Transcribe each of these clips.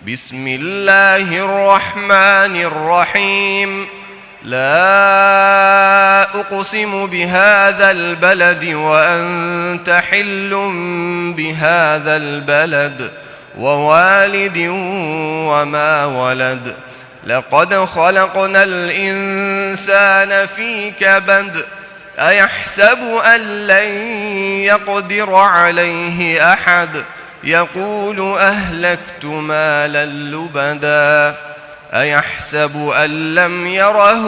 بسم الله الرحمن الرحيم لا أقسم بهذا البلد وأنت حل بهذا البلد ووالد وما ولد لقد خلقنا الإنسان في كبد أيحسب أن لن يقدر عليه أحد يقول أهلكت مالا لبدا أيحسب أن لم يره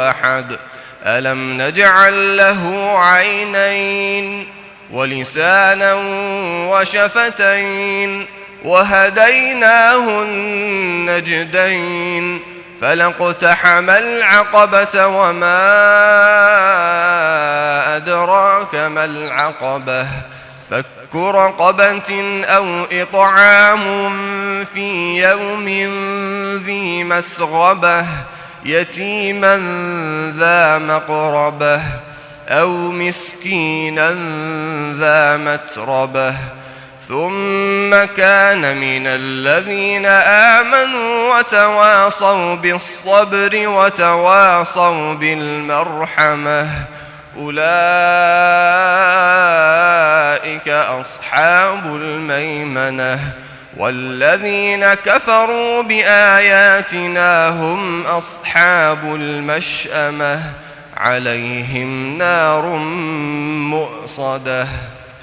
أحد ألم نجعل له عينين ولسانا وشفتين وهديناه النجدين فلاقتحم العقبة وما أدراك ما العقبة فك رقبة أو إطعام في يوم ذي مسغبة يتيما ذا مقربة أو مسكينا ذا متربة ثم كان من الذين آمنوا وتواصوا بالصبر وتواصوا بالمرحمة أولئك أصحاب الميمنة والذين كفروا بآياتنا هم أصحاب المشأمة عليهم نار مؤصدة